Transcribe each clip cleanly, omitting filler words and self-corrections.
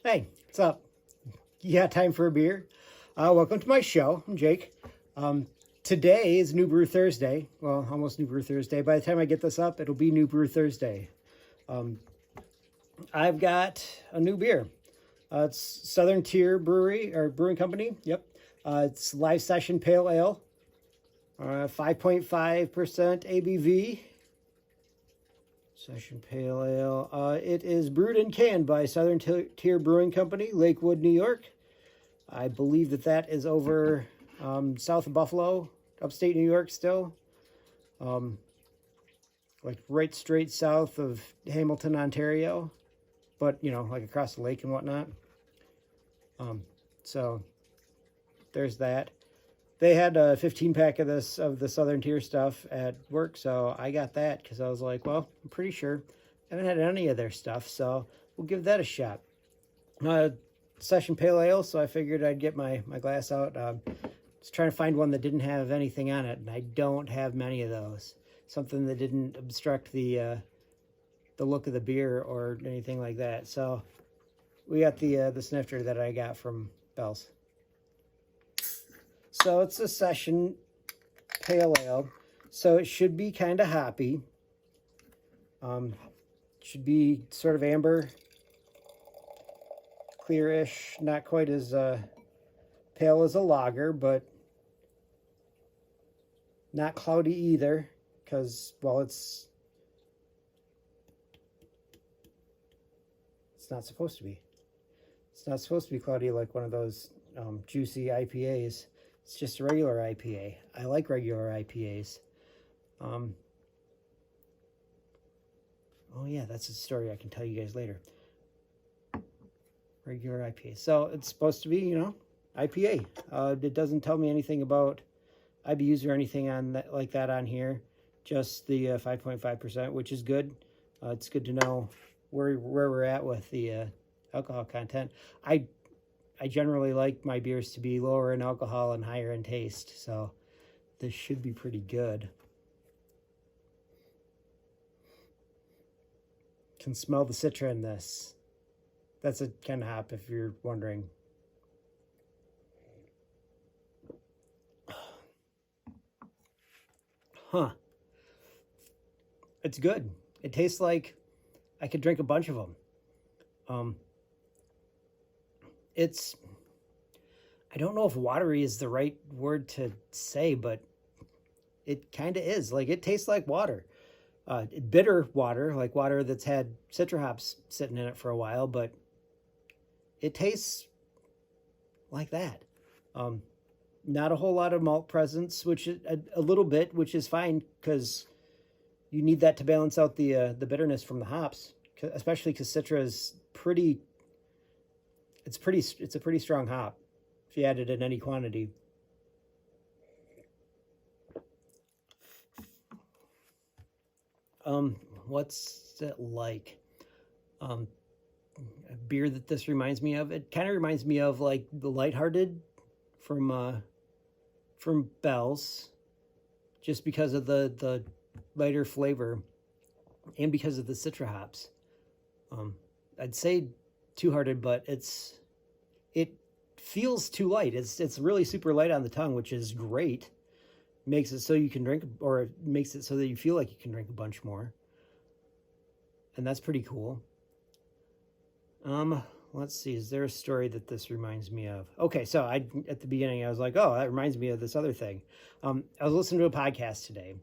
Hey, what's up? You got time for a beer? Welcome to my show. I'm Jake. Today is New Brew Thursday. Well, almost New Brew Thursday. By the time I get this up, it'll be New Brew Thursday. I've got a new beer. It's Southern Tier Brewery or Brewing Company. Yep. It's Live Session Pale Ale. 5.5% ABV. Session Pale Ale. It is brewed and canned by Southern Tier Brewing Company, Lakewood, New York. I believe that is over south of Buffalo, upstate New York still. Like right straight south of Hamilton, Ontario. But, like across the lake and whatnot. So there's that. They had a 15-pack of the Southern Tier stuff at work, so I got that because I was like, well, I'm pretty sure I haven't had any of their stuff, so we'll give that a shot. Session Pale Ale, so I figured I'd get my glass out. Just trying to find one that didn't have anything on it, and I don't have many of those. Something that didn't obstruct the look of the beer or anything like that. So we got the snifter that I got from Bell's. So it's a Session Pale Ale, so it should be kind of hoppy. Should be sort of amber, clearish, not quite as pale as a lager, but not cloudy either, because, well, it's not supposed to be. It's not supposed to be cloudy like one of those juicy IPAs. It's just a regular IPA. I like regular IPAs. Oh yeah, that's a story I can tell you guys later. Regular IPA. So it's supposed to be, IPA. It doesn't tell me anything about IBUs or anything on that, like that on here. Just the 5.5%, which is good. It's good to know where we're at with the alcohol content. I generally like my beers to be lower in alcohol and higher in taste, so this should be pretty good. Can smell the Citra in this. That's a kind of hop if you're wondering. Huh. It's good. It tastes like I could drink a bunch of them. I don't know if watery is the right word to say, but it kind of is. Like, it tastes like water. Bitter water, like water that's had Citra hops sitting in it for a while, but it tastes like that. Not a whole lot of malt presence, which is a little bit, which is fine because you need that to balance out the bitterness from the hops, especially because Citra is it's a pretty strong hop if you add it in any quantity. What's it like? A beer that this reminds me of. It kind of reminds me of like the Lighthearted from Bell's, just because of the lighter flavor and because of the Citra hops. I'd say Two Hearted, but it feels too light. It's really super light on the tongue, which is great. Makes it so you can drink, or it makes it so that you feel like you can drink a bunch more, and that's pretty cool. Let's see. Is there a story that this reminds me of? Okay, so at the beginning I was like, oh, that reminds me of this other thing. I was listening to a podcast today,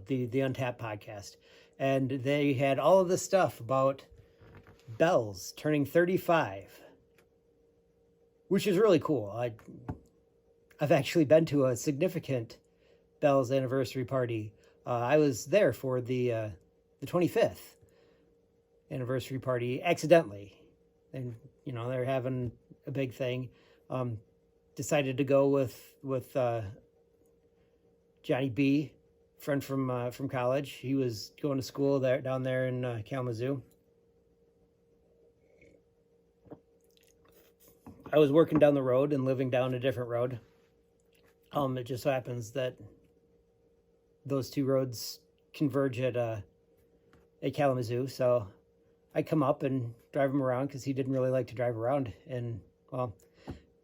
the Untapped podcast, and they had all of this stuff about Bell's turning 35, which is really cool. I've actually been to a significant Bell's anniversary party. I was there for the 25th anniversary party accidentally, and they're having a big thing. Decided to go with Johnny B, friend from college. He was going to school down there in Kalamazoo. I was working down the road and living down a different road. It just so happens that those two roads converge at Kalamazoo, so I come up and drive him around because he didn't really like to drive around, and well,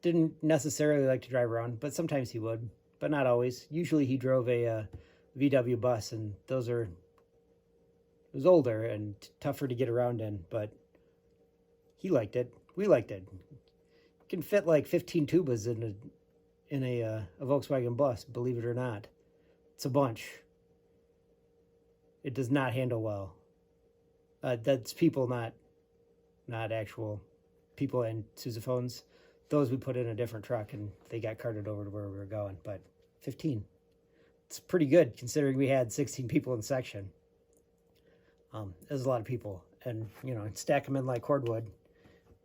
didn't necessarily like to drive around, but sometimes he would, but not always. Usually he drove a VW bus, and it was older and tougher to get around in, but he liked it. We liked it. You can fit like 15 tubas in a Volkswagen bus, believe it or not. It's a bunch. It does not handle well. That's people, not actual people and sousaphones. Those we put in a different truck, and they got carted over to where we were going. But 15, it's pretty good considering we had 16 people in section. There's a lot of people, and stack them in like cordwood,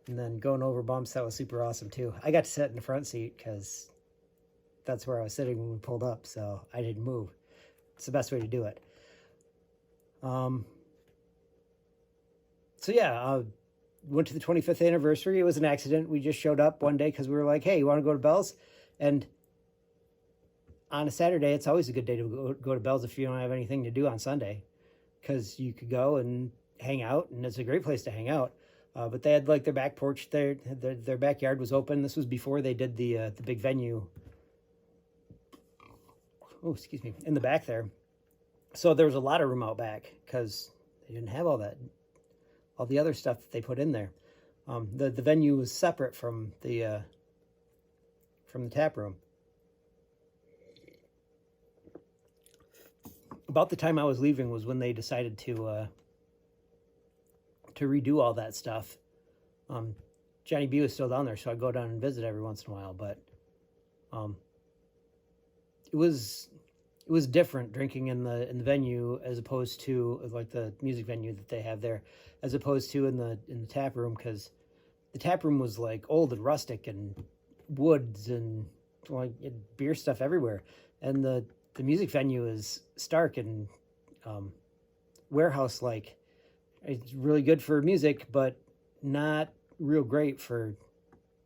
and then going over bumps. That was super awesome too. I got to sit in the front seat because that's where I was sitting when we pulled up, so I didn't move. It's the best way to do it. So yeah, went to the 25th anniversary. It was an accident. We just showed up one day because we were like, hey, you want to go to Bell's? And on a Saturday, it's always a good day to go to Bell's if you don't have anything to do on Sunday, because you could go and hang out, and it's a great place to hang out. But they had like their back porch, their backyard was open. This was before they did the big venue. Oh, excuse me, in the back there. So there was a lot of room out back because they didn't have all the other stuff that they put in there. The venue was separate from the tap room. About the time I was leaving was when they decided to redo all that stuff. Johnny B was still down there, so I'd go down and visit every once in a while. But it was different drinking in the venue as opposed to like the music venue that they have there, as opposed to in the tap room, because the tap room was like old and rustic and woods and like beer stuff everywhere, and the music venue is stark and warehouse like. It's really good for music, but not real great for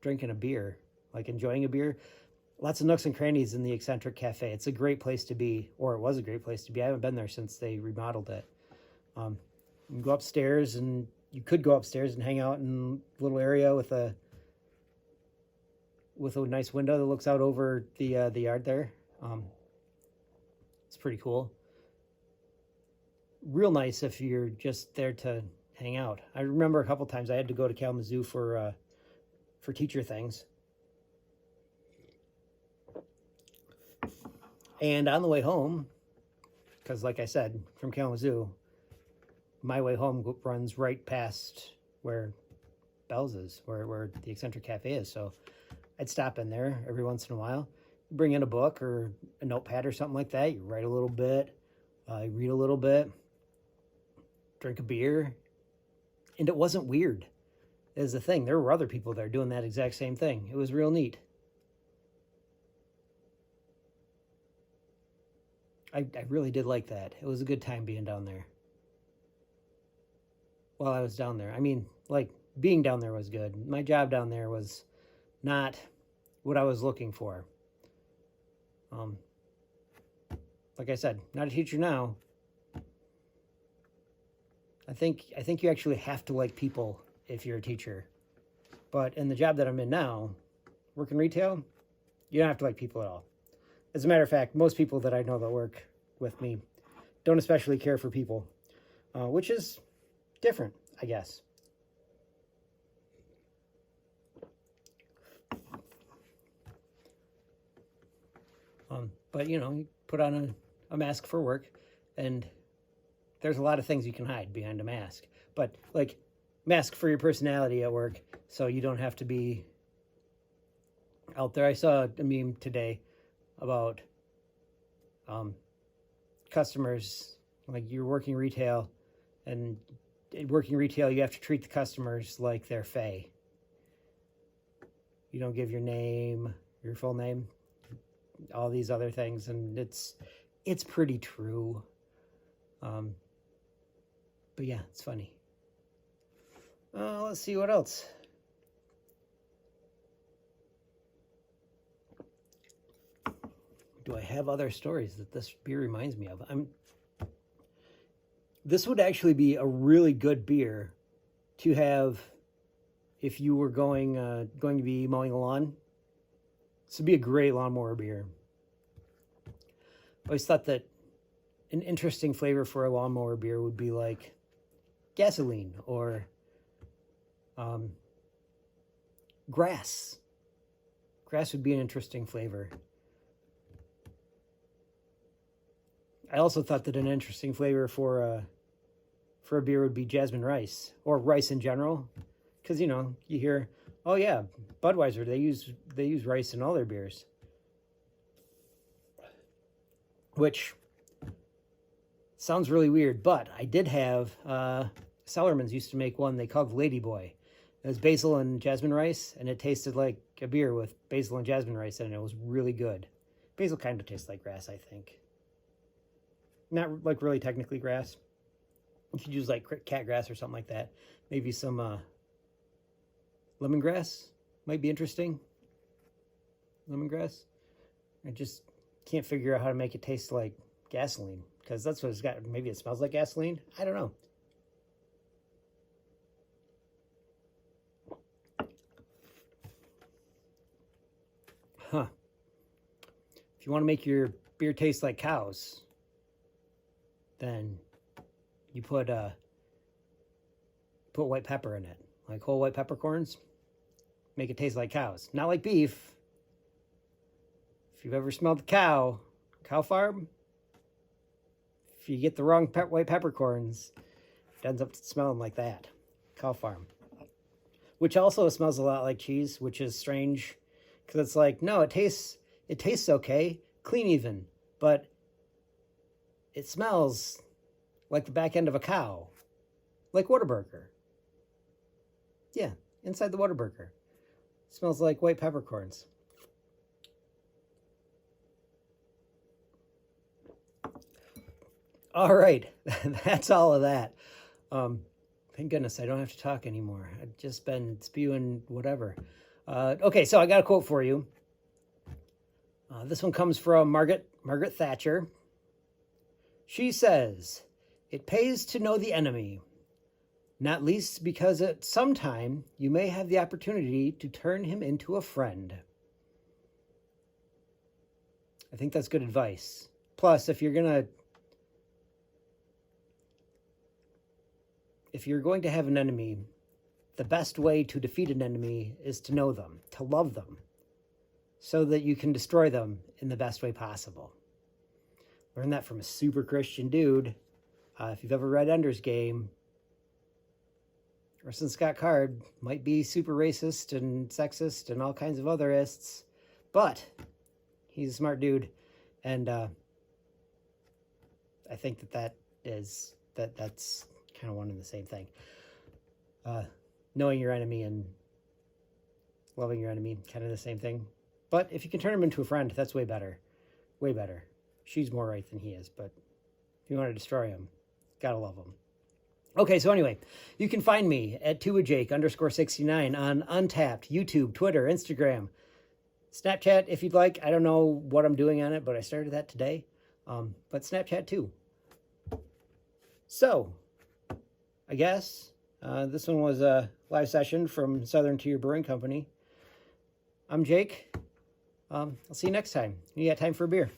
drinking a beer, like enjoying a beer. Lots of nooks and crannies in the Eccentric Cafe. It's a great place to be, or it was a great place to be. I haven't been there since they remodeled it. You can go upstairs, and you could go upstairs and hang out in a little area with a nice window that looks out over the yard there. It's pretty cool. Real nice if you're just there to hang out. I remember a couple times I had to go to Kalamazoo for teacher things. And on the way home, because like I said, from Kalamazoo, my way home runs right past where Bell's is, where the Eccentric Cafe is. So I'd stop in there every once in a while, bring in a book or a notepad or something like that. You write a little bit, read a little bit, drink a beer. And it wasn't weird, is the thing. There were other people there doing that exact same thing. It was real neat. I really did like that. It was a good time being down there. While I was down there. I mean, like, being down there was good. My job down there was not what I was looking for. Like I said, not a teacher now. I think you actually have to like people if you're a teacher. But in the job that I'm in now, working retail, you don't have to like people at all. As a matter of fact, most people that I know that work with me don't especially care for people, which is different, I guess. But, you put on a mask for work, and there's a lot of things you can hide behind a mask. But, like, mask for your personality at work, so you don't have to be out there. I saw a meme today about customers, like you're working retail, and in working retail you have to treat the customers like they're fae. You don't give your name, your full name, all these other things, and it's pretty true. But yeah, it's funny. Let's see what else. Do I have other stories that this beer reminds me of? This would actually be a really good beer to have if you were going to be mowing a lawn. This would be a great lawnmower beer. I always thought that an interesting flavor for a lawnmower beer would be like gasoline or grass. Grass would be an interesting flavor. I also thought that an interesting flavor for a beer would be jasmine rice or rice in general, because you hear, oh yeah, Budweiser, they use rice in all their beers, which sounds really weird. But I did have Sellerman's used to make one they called Ladyboy. It was basil and jasmine rice, and it tasted like a beer with basil and jasmine rice in it. It was really good. Basil kind of tastes like grass, I think. Not like really technically grass. You could use like cat grass or something like that. Maybe some lemongrass might be interesting. Lemongrass. I just can't figure out how to make it taste like gasoline, because that's what it's got. Maybe it smells like gasoline. I don't know. Huh. If you want to make your beer taste like cows, then you put white pepper in it, like whole white peppercorns. Make it taste like cows, not like beef. If you've ever smelled a cow farm, if you get the wrong white peppercorns, it ends up smelling like that, cow farm. Which also smells a lot like cheese, which is strange, because it's like, no, it tastes okay, clean even, but it smells like the back end of a cow, like Whataburger. Yeah, inside the Whataburger. Smells like white peppercorns. All right, that's all of that. Thank goodness I don't have to talk anymore. I've just been spewing whatever. Okay, so I got a quote for you. This one comes from Margaret Thatcher. She says, "It pays to know the enemy, not least because at some time you may have the opportunity to turn him into a friend." I think that's good advice. Plus, if you're going to have an enemy, the best way to defeat an enemy is to know them, to love them, so that you can destroy them in the best way possible. Learned that from a super Christian dude. If you've ever read Ender's Game, Orson Scott Card might be super racist and sexist and all kinds of other ists, but he's a smart dude, and I think that's kind of one and the same thing. Knowing your enemy and loving your enemy, kind of the same thing. But if you can turn him into a friend, that's way better. Way better. She's more right than he is, but if you want to destroy him, gotta love him. Okay, so anyway, you can find me at @2ajake_69 on Untapped, YouTube, Twitter, Instagram, Snapchat if you'd like. I don't know what I'm doing on it, but I started that today. But Snapchat too. So, I guess this one was a live session from Southern Tier Brewing Company. I'm Jake. I'll see you next time. You got time for a beer.